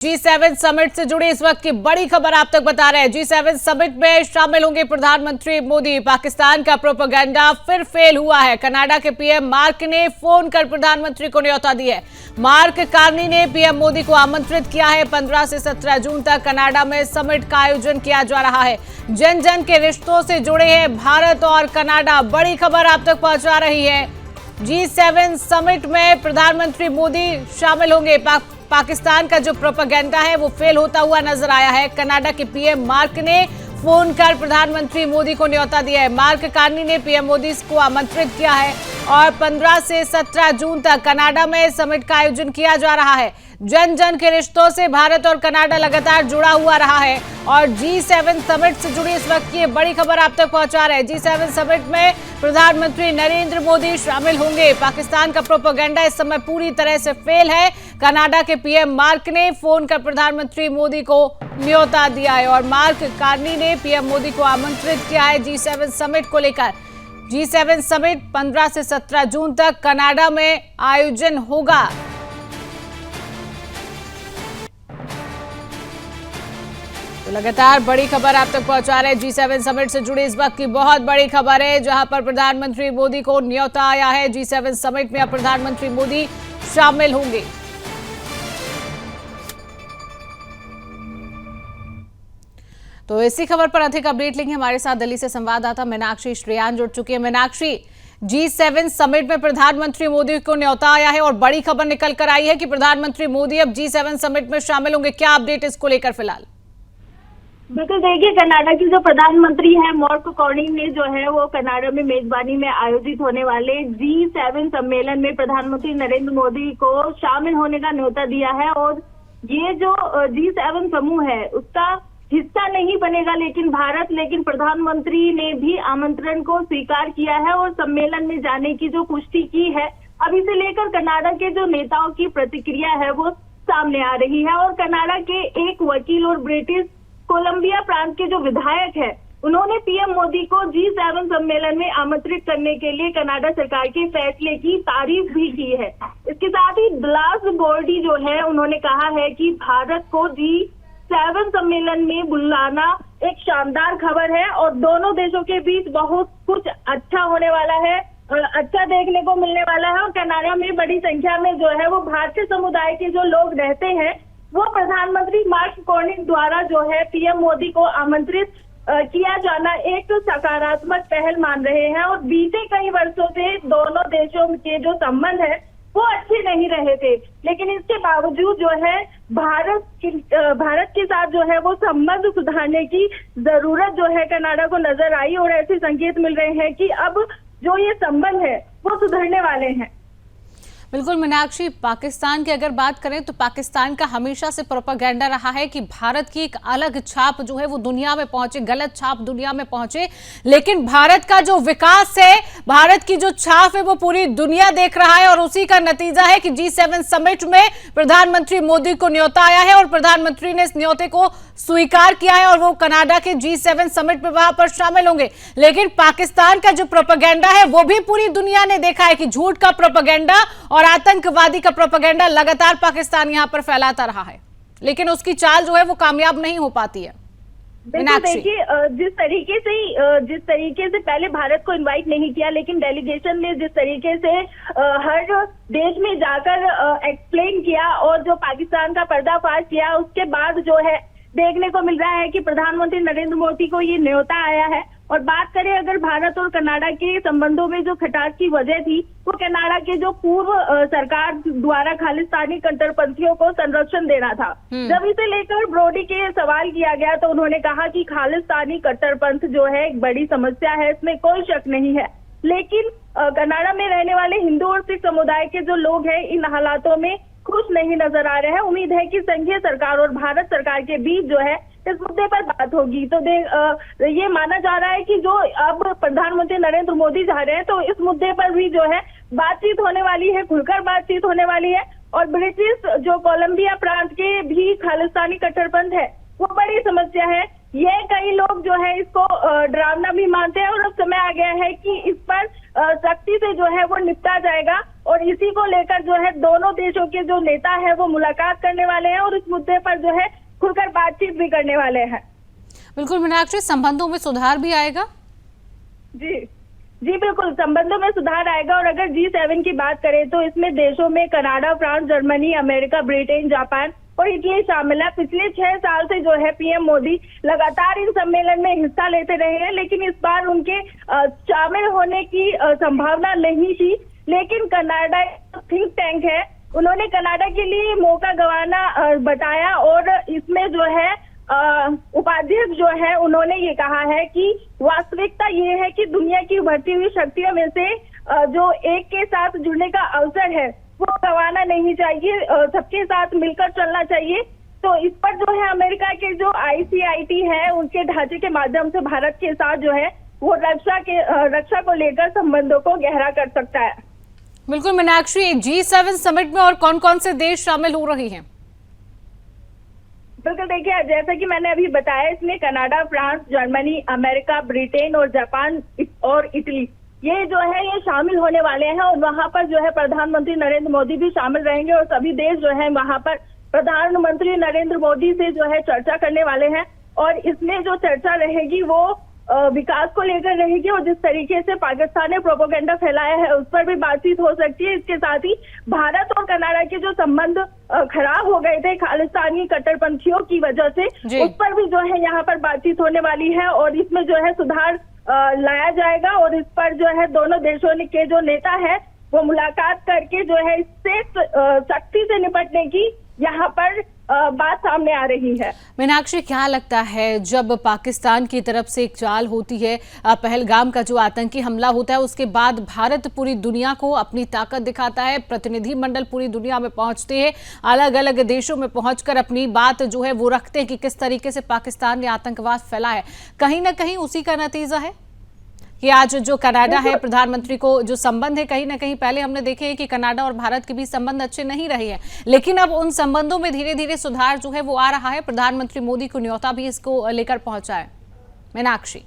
G7 summit से जुड़ी इस वक्त की बड़ी खबर आप तक बता रहे हैं। G7 समिट में शामिल होंगे प्रधानमंत्री मोदी। पाकिस्तान का प्रोपेगेंडा फिर फेल हुआ है। कनाडा के पीएम मार्क ने फोन कर प्रधानमंत्री को न्योता दी है। मार्क कार्नी ने पीएम मोदी को आमंत्रित किया है। 15 से 17 जून तक कनाडा में समिट का आयोजन किया जा रहा है। जन जन के रिश्तों से जुड़े हैं भारत और कनाडा। बड़ी खबर आप तक पहुंचा रही है। G7 समिट में प्रधानमंत्री मोदी शामिल होंगे। पाकिस्तान का जो प्रोपेगेंडा है वो फेल होता हुआ नजर आया है। कनाडा के पीएम मार्क ने फोन कर प्रधानमंत्री मोदी को न्योता दिया है। मार्क कार्नी ने पीएम मोदी को आमंत्रित किया है और 15 से 17 जून तक कनाडा में समिट का आयोजन किया जा रहा है। जन जन के रिश्तों से भारत और कनाडा लगातार जुड़ा हुआ रहा है और G7 समिट से जुड़ी इस वक्त की बड़ी खबर आप तक पहुंचा रहे हैं। G7 समिट में प्रधानमंत्री नरेंद्र मोदी शामिल होंगे। पाकिस्तान का प्रोपेगेंडा इस समय पूरी तरह से फेल है। कनाडा के पीएम मार्क ने फोन कर प्रधानमंत्री मोदी को न्योता दिया है और मार्क कार्नी ने पीएम मोदी को आमंत्रित किया है G7 समिट को लेकर। G7 समिट 15 से 17 जून तक कनाडा में आयोजन होगा। तो लगातार बड़ी खबर आप तक पहुंचा रहे हैं। G7 समिट से जुड़ी इस वक्त की बहुत बड़ी खबर है, जहां पर प्रधानमंत्री मोदी को न्योता आया है। G7 समिट में अब प्रधानमंत्री मोदी शामिल होंगे। तो इसी खबर पर अधिक अपडेट लेंगे। हमारे साथ दिल्ली से संवाददाता मीनाक्षी श्रेयान जुड़ चुकी है। मीनाक्षी, G7 समिट में प्रधानमंत्री मोदी को न्योता आया है और बड़ी खबर निकल कर आई है कि प्रधानमंत्री मोदी अब G7 समिट में शामिल होंगे। क्या अपडेट इसको लेकर फिलहाल? बिल्कुल, देखिए, कनाडा की जो प्रधानमंत्री है मार्क कार्नी ने जो है वो कनाडा में मेजबानी में आयोजित होने वाले G7 सम्मेलन में प्रधानमंत्री नरेंद्र मोदी को शामिल होने का न्योता दिया है। और ये जो G7 समूह है उसका हिस्सा नहीं बनेगा लेकिन प्रधानमंत्री ने भी आमंत्रण को स्वीकार किया है और सम्मेलन में जाने की जो पुष्टि की है। अब इसे लेकर कनाडा के जो नेताओं की प्रतिक्रिया है वो सामने आ रही है। और कनाडा के एक वकील और ब्रिटिश कोलंबिया प्रांत के जो विधायक है उन्होंने पीएम मोदी को G7 सम्मेलन में आमंत्रित करने के लिए कनाडा सरकार के फैसले की तारीफ भी की है। इसके साथ ही ग्लास बोर्डी जो है उन्होंने कहा है कि भारत को G7 सम्मेलन में बुलाना एक शानदार खबर है और दोनों देशों के बीच बहुत कुछ अच्छा होने वाला है, अच्छा देखने को मिलने वाला है। और कनाडा में बड़ी संख्या में जो है वो भारतीय समुदाय के जो लोग रहते हैं वो प्रधानमंत्री मार्क कार्नी द्वारा जो है पीएम मोदी को आमंत्रित किया जाना एक सकारात्मक पहल मान रहे हैं। और बीते कई वर्षों से दोनों देशों के जो संबंध है वो अच्छे नहीं रहे थे, लेकिन इसके बावजूद जो है भारत के साथ जो है वो संबंध सुधारने की जरूरत जो है कनाडा को नजर आई और ऐसे संकेत मिल रहे हैं कि अब जो ये संबंध है वो सुधरने वाले हैं। बिल्कुल मीनाक्षी, पाकिस्तान की अगर बात करें तो पाकिस्तान का हमेशा से प्रोपेगेंडा रहा है कि भारत की एक अलग छाप जो है वो दुनिया में पहुंचे, गलत छाप दुनिया में पहुंचे। लेकिन भारत का जो विकास है, भारत की जो छाप है वो पूरी दुनिया देख रहा है और उसी का नतीजा है कि G7 समिट में प्रधानमंत्री मोदी को न्योता आया है और प्रधानमंत्री ने इस न्योते को स्वीकार किया है और वो कनाडा के G7 समिट में वहां पर शामिल होंगे। लेकिन पाकिस्तान का जो प्रोपेगेंडा है वो भी पूरी दुनिया ने देखा है कि झूठ का प्रोपेगेंडा और आतंकवादी का प्रोपेगेंडा लगातार पाकिस्तान यहां पर फैलाता रहा है, लेकिन उसकी चाल जो है वो कामयाब नहीं हो पाती है। देखिए, जिस तरीके से पहले भारत को इनवाइट नहीं किया, लेकिन डेलीगेशन ने जिस तरीके से हर देश में जाकर एक्सप्लेन किया और जो पाकिस्तान का पर्दाफाश किया, उसके बाद जो है देखने को मिल रहा है कि प्रधानमंत्री नरेंद्र मोदी को ये न्योता आया है। और बात करें अगर भारत और कनाडा के संबंधों में जो खटास की वजह थी वो कनाडा के जो पूर्व सरकार द्वारा खालिस्तानी कट्टरपंथियों को संरक्षण देना था। जब इसे लेकर ब्रोडी के सवाल किया गया तो उन्होंने कहा कि खालिस्तानी कट्टरपंथ जो है एक बड़ी समस्या है, इसमें कोई शक नहीं है। लेकिन कनाडा में रहने वाले हिंदू और सिख समुदाय के जो लोग हैं इन हालातों में खुश नहीं नजर आ रहे हैं। उम्मीद है कि संघीय सरकार और भारत सरकार के बीच जो है इस मुद्दे पर बात होगी। तो ये माना जा रहा है कि जो अब प्रधानमंत्री नरेंद्र मोदी जा रहे हैं तो इस मुद्दे पर भी जो है बातचीत होने वाली है, खुलकर बातचीत होने वाली है। और ब्रिटिश जो कोलंबिया प्रांत के भी खालिस्तानी कट्टरपंथ है वो बड़ी समस्या है। ये कई लोग जो है इसको डरावना भी मानते हैं और अब समय आ गया है कि इस पर सख्ती से जो है वो निपटा जाएगा और इसी को लेकर जो है दोनों देशों के जो नेता है वो मुलाकात करने वाले हैं और इस मुद्दे पर जो है खुलकर बातचीत भी करने वाले हैं। बिल्कुल मीनाक्षी, संबंधों में सुधार भी आएगा? जी बिल्कुल, संबंधों में सुधार आएगा। और अगर G7 की बात करें तो इसमें देशों में Canada, France, Germany, America, Britain, Japan और इटली शामिल है। पिछले 6 साल से जो है पीएम मोदी लगातार इन सम्मेलन में हिस्सा लेते रहे हैं, लेकिन इस बार उनके शामिल होने की संभावना नहीं थी। लेकिन कनाडा थिंक टैंक है, उन्होंने कनाडा के लिए मौका गंवाना बताया और इसमें जो है उपाध्यक्ष जो है उन्होंने ये कहा है कि वास्तविकता ये है कि दुनिया की उभरती हुई शक्तियों में से जो एक के साथ जुड़ने का अवसर है वो गंवाना नहीं चाहिए, सबके साथ मिलकर चलना चाहिए। तो इस पर जो है अमेरिका के जो ICIT है उनके ढांचे के माध्यम से भारत के साथ जो है वो रक्षा को लेकर संबंधों को गहरा कर सकता है। बिल्कुल मीनाक्षी, G7 समिट में और कौन कौन से देश शामिल हो रही हैं? बिल्कुल, देखिए जैसा कि मैंने अभी बताया, इसमें Canada, France, Germany, America, Britain और जापान और इटली ये जो है ये शामिल होने वाले हैं। और वहां पर जो है प्रधानमंत्री नरेंद्र मोदी भी शामिल रहेंगे और सभी देश जो है वहां पर प्रधानमंत्री नरेंद्र मोदी से जो है चर्चा करने वाले हैं। और इसमें जो चर्चा रहेगी वो विकास को लेकर रहेगी और जिस तरीके से पाकिस्तान ने प्रोपेगेंडा फैलाया है उस पर भी बातचीत हो सकती है। इसके साथ ही भारत और कनाडा के जो संबंध खराब हो गए थे खालिस्तानी कट्टरपंथियों की वजह से, उस पर भी जो है यहाँ पर बातचीत होने वाली है और इसमें जो है सुधार लाया जाएगा। और इस पर जो है दोनों देशों के जो नेता है वो मुलाकात करके जो है इससे सख्ती से निपटने की यहाँ पर बात सामने आ रही है। मीनाक्षी, क्या लगता है जब पाकिस्तान की तरफ से एक चाल होती है, पहलगाम का जो आतंकी हमला होता है, उसके बाद भारत पूरी दुनिया को अपनी ताकत दिखाता है, प्रतिनिधिमंडल पूरी दुनिया में पहुंचते हैं, अलग अलग देशों में पहुंचकर अपनी बात जो है वो रखते हैं कि किस तरीके से पाकिस्तान ने आतंकवाद फैला है। कहीं ना कहीं उसी का नतीजा है कि आज जो कनाडा है, प्रधानमंत्री को जो संबंध है, कहीं ना कहीं पहले हमने देखे हैं कि कनाडा और भारत के बीच संबंध अच्छे नहीं रहे हैं, लेकिन अब उन संबंधों में धीरे धीरे सुधार जो है वो आ रहा है। प्रधानमंत्री मोदी को न्योता भी इसको लेकर पहुंचा है। मीनाक्षी,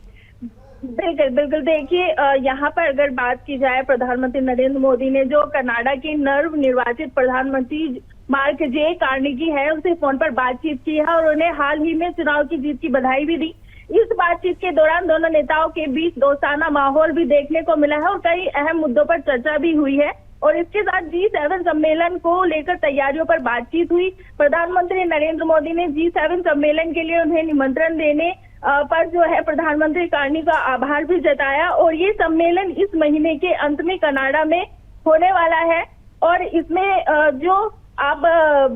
बिल्कुल, देखिए यहाँ पर अगर बात की जाए, प्रधानमंत्री नरेंद्र मोदी ने जो कनाडा के नवनिर्वाचित प्रधानमंत्री मार्क जे कार्नेगी है उनसे फोन पर बातचीत की है और उन्हें हाल ही में चुनाव की जीत की बधाई भी दी। इस बातचीत के दौरान दोनों नेताओं के बीच दोस्ताना माहौल भी देखने को मिला है और कई अहम मुद्दों पर चर्चा भी हुई है। और इसके साथ G7 सम्मेलन को लेकर तैयारियों पर बातचीत हुई। प्रधानमंत्री नरेंद्र मोदी ने G7 सम्मेलन के लिए उन्हें निमंत्रण देने पर जो है प्रधानमंत्री कार्नी का आभार भी जताया। और ये सम्मेलन इस महीने के अंत में कनाडा में होने वाला है। और इसमें जो आप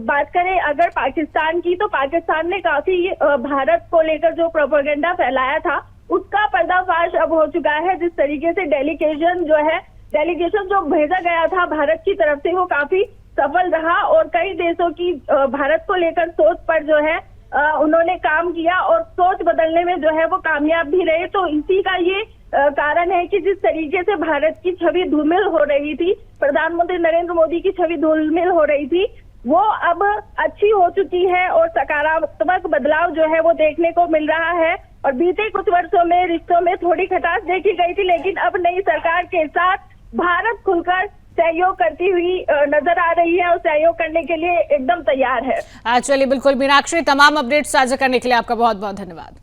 बात करें अगर पाकिस्तान की, तो पाकिस्तान ने काफी भारत को लेकर जो प्रोपेगेंडा फैलाया था उसका पर्दाफाश अब हो चुका है। जिस तरीके से डेलीगेशन जो भेजा गया था भारत की तरफ से वो काफी सफल रहा और कई देशों की भारत को लेकर सोच पर जो है उन्होंने काम किया और सोच बदलने में जो है वो कामयाब भी रहे। तो इसी का ये कारण है कि जिस तरीके से भारत की छवि धूमिल हो रही थी, प्रधानमंत्री नरेंद्र मोदी की छवि धूमिल हो रही थी, वो अब अच्छी हो चुकी है और सकारात्मक बदलाव जो है वो देखने को मिल रहा है। और बीते कुछ वर्षों में रिश्तों में थोड़ी खटास देखी गई थी, लेकिन अब नई सरकार के साथ भारत खुलकर सहयोग करती हुई नजर आ रही है और सहयोग करने के लिए एकदम तैयार है। चलिए, बिल्कुल मीनाक्षी, तमाम अपडेट साझा करने के लिए आपका बहुत बहुत धन्यवाद।